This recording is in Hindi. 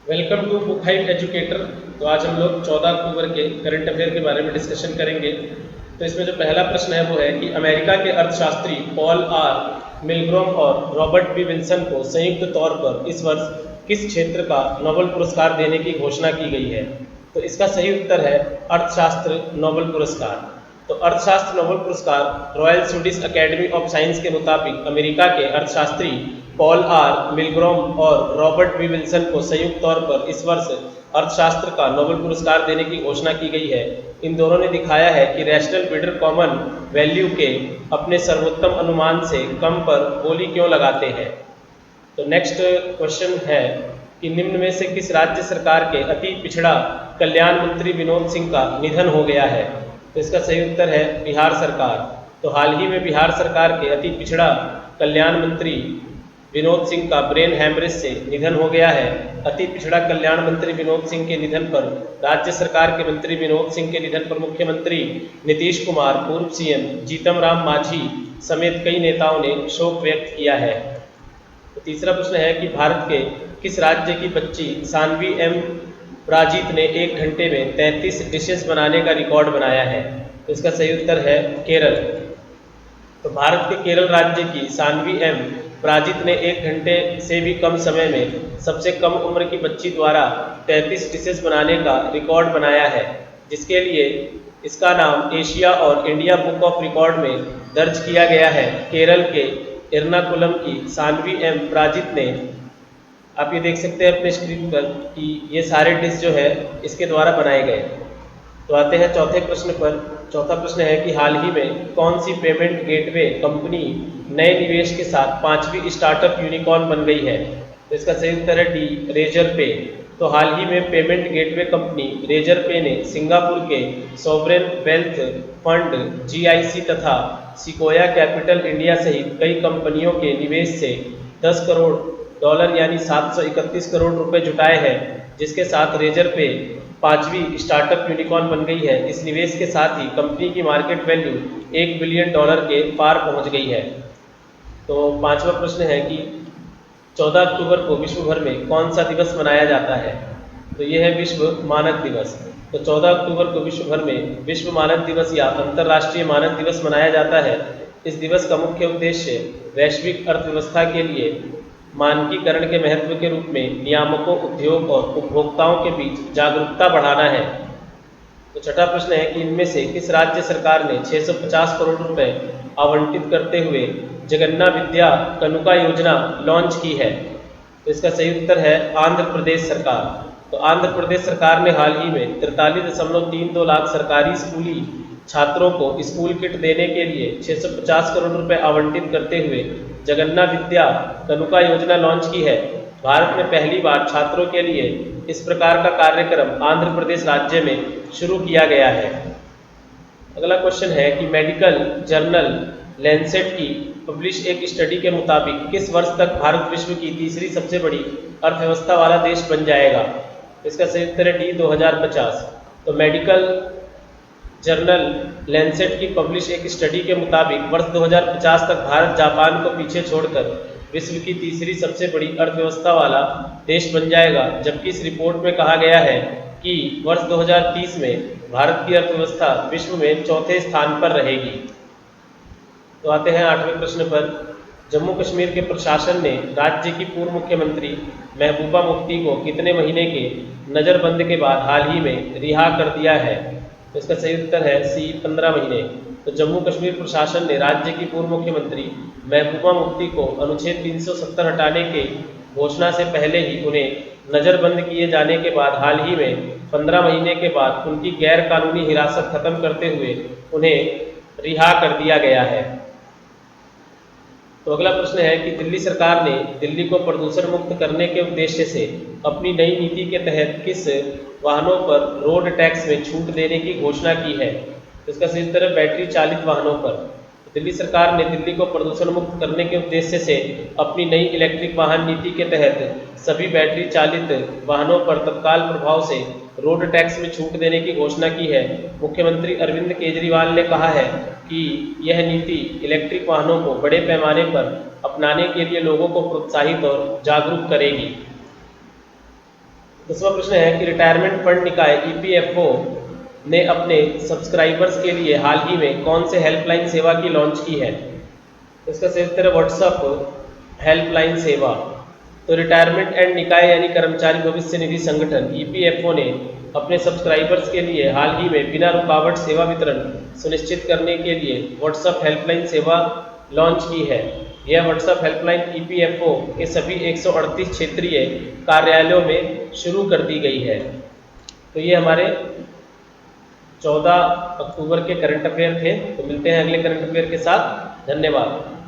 Welcome to book height educator. तो आज हम लोग 14 अक्टूबर के करंट अफेयर के बारे में डिस्कशन करेंगे। तो इसमें जो पहला प्रश्न है वो है कि अमेरिका के अर्थशास्त्री पॉल आर मिलग्रोम और रॉबर्ट बी विल्सन को संयुक्त तौर पर इस वर्ष किस क्षेत्र का नोबेल पुरस्कार देने की घोषणा की गई है। तो इसका सही उत्तर है अर्थशास्त्र नोबेल पुरस्कार। तो अर्थशास्त्र नोबेल पुरस्कार royal Swedish academy of science के मुताबिक अमेरिका के अर्थशास्त्री पॉल आर मिलग्रोम और रॉबर्ट बी विल्सन को संयुक्त तौर पर इस वर्ष अर्थशास्त्र का नोबेल पुरस्कार देने की घोषणा की गई है। इन दोनों ने दिखाया है कि रैशनल बिल्डर कॉमन वैल्यू के अपने सर्वोत्तम अनुमान से कम पर बोली क्यों लगाते हैं। तो नेक्स्ट क्वेश्चन है कि निम्न में से किस राज्य सरकार के अति पिछड़ा कल्याण मंत्री विनोद सिंह का निधन हो गया है। तो इसका सही उत्तर है बिहार सरकार। तो हाल ही में बिहार सरकार के अति पिछड़ा कल्याण मंत्री विनोद सिंह का ब्रेन हैमरेज से निधन हो गया है। अति पिछड़ा कल्याण मंत्री विनोद सिंह के निधन पर राज्य सरकार के मंत्री विनोद सिंह के निधन पर मुख्यमंत्री नीतीश कुमार, पूर्व सीएम जीतन राम मांझी समेत कई नेताओं ने शोक व्यक्त किया है। तो तीसरा प्रश्न है कि भारत के किस राज्य की बच्ची सानवी एम राजीत ने 1 घंटे में 33 डिशेस बनाने का रिकॉर्ड बनाया है। तो इसका सही उत्तर है केरल। तो भारत के केरल राज्य की सानवी एम प्राजित ने 1 घंटे से भी कम समय में सबसे कम उम्र की बच्ची द्वारा 33 डिशेस बनाने का रिकॉर्ड बनाया है, जिसके लिए इसका नाम एशिया और इंडिया बुक ऑफ रिकॉर्ड में दर्ज किया गया है। केरल के एर्नाकुलम की सानवी एम प्राजित ने, आप ये देख सकते हैं अपने स्क्रीन पर कि ये सारे डिश जो है इसके द्वारा बनाए गए। तो आते हैं चौथे प्रश्न पर। चौथा प्रश्न है कि हाल ही में कौन सी पेमेंट गेटवे कंपनी नए निवेश के साथ 5वीं स्टार्टअप यूनिकॉर्न बन गई है। तो इसका सही उत्तर है डी, रेजर पे। तो हाल ही में पेमेंट गेटवे कंपनी रेजर पे ने सिंगापुर के सॉवरेन वेल्थ फंड जीआईसी तथा सिकोया कैपिटल इंडिया सहित कई कंपनियों के निवेश से $10 करोड़ यानी 731 करोड़ रुपए जुटाए हैं, जिसके साथ रेजर पे 5वीं स्टार्टअप यूनिकॉर्न बन गई है। इस निवेश के साथ ही कंपनी की मार्केट वैल्यू $1 बिलियन के पार पहुंच गई है। तो पांचवा प्रश्न है कि 14 अक्टूबर को विश्व भर में कौन सा दिवस मनाया जाता है। तो यह है विश्व मानक दिवस। तो 14 अक्टूबर को विश्व भर में विश्व मानक दिवस या अंतर्राष्ट्रीय मानक दिवस मनाया जाता है। इस दिवस का मुख्य उद्देश्य वैश्विक अर्थव्यवस्था के लिए मानकीकरण के महत्व के रूप में नियामकों, उद्योग और उपभोक्ताओं के बीच जागरूकता बढ़ाना है। तो छठा प्रश्न है कि इनमें से किस राज्य सरकार ने 650 करोड़ रुपए आवंटित करते हुए जगन्ना विद्या कनुका योजना लॉन्च की है। तो इसका सही उत्तर है आंध्र प्रदेश सरकार। तो आंध्र प्रदेश सरकार ने हाल ही में 43.32 लाख सरकारी स्कूली छात्रों को स्कूल किट देने के लिए 650 करोड़ रुपए आवंटित करते हुए जगन्ना विद्या कनुका योजना लॉन्च की है। भारत में पहली बार छात्रों के लिए इस प्रकार का कार्यक्रम आंध्र प्रदेश राज्य में शुरू किया गया है। अगला क्वेश्चन है कि मेडिकल जर्नल लैंसेट की पब्लिश एक स्टडी के मुताबिक किस वर्ष तक भारत विश्व की तीसरी सबसे बड़ी अर्थव्यवस्था वाला देश बन जाएगा। इसका सही उत्तर है डी, 2050। तो मेडिकल जर्नल लैंसेट की पब्लिश एक स्टडी के मुताबिक वर्ष 2050 तक भारत जापान को पीछे छोड़कर विश्व की तीसरी सबसे बड़ी अर्थव्यवस्था वाला देश बन जाएगा, जबकि इस रिपोर्ट में कहा गया है कि वर्ष 2030 में भारत की अर्थव्यवस्था विश्व में चौथे स्थान पर रहेगी। तो आते हैं आठवें प्रश्न पर। जम्मू कश्मीर के प्रशासन ने राज्य की पूर्व मुख्यमंत्री महबूबा मुफ्ती को कितने महीने के नज़रबंद के बाद हाल ही में रिहा कर दिया है। तो इसका सही उत्तर है सी, 15 महीने। तो जम्मू कश्मीर प्रशासन ने राज्य की पूर्व मुख्यमंत्री महबूबा मुफ्ती को अनुच्छेद 370 हटाने के घोषणा से पहले ही उन्हें नज़रबंद किए जाने के बाद हाल ही में 15 महीने के बाद उनकी गैर कानूनी हिरासत खत्म करते हुए उन्हें रिहा कर दिया गया है। तो अगला प्रश्न है कि दिल्ली सरकार ने दिल्ली को प्रदूषण मुक्त करने के उद्देश्य से अपनी नई नीति के तहत किस वाहनों पर रोड टैक्स में छूट देने की घोषणा की है। तो इसका सही उत्तर है बैटरी चालित वाहनों पर। तो दिल्ली सरकार ने दिल्ली को प्रदूषण मुक्त करने के उद्देश्य से अपनी नई इलेक्ट्रिक वाहन नीति के तहत सभी बैटरी चालित वाहनों पर तत्काल प्रभाव से रोड टैक्स में छूट देने की घोषणा की है। मुख्यमंत्री अरविंद केजरीवाल ने कहा है कि यह नीति इलेक्ट्रिक वाहनों को बड़े पैमाने पर अपनाने के लिए लोगों को प्रोत्साहित और जागरूक करेगी। 10वां प्रश्न है कि रिटायरमेंट फंड निकाय ईपीएफओ ने अपने सब्सक्राइबर्स के लिए हाल ही में कौन से हेल्पलाइन सेवा की लॉन्च की है? इसका सही उत्तर है व्हाट्सएप हेल्पलाइन सेवा। तो रिटायरमेंट एंड निकाय यानी कर्मचारी भविष्य निधि संगठन ईपीएफओ ने अपने सब्सक्राइबर्स के लिए हाल ही में बिना रुकावट सेवा वितरण सुनिश्चित करने के लिए व्हाट्सएप हेल्पलाइन सेवा लॉन्च की है। यह व्हाट्सएप हेल्पलाइन ईपीएफओ के सभी 138 क्षेत्रीय कार्यालयों में शुरू कर दी गई है। तो ये हमारे 14 अक्टूबर के करंट अफेयर थे। तो मिलते हैं अगले करंट अफेयर के साथ। धन्यवाद।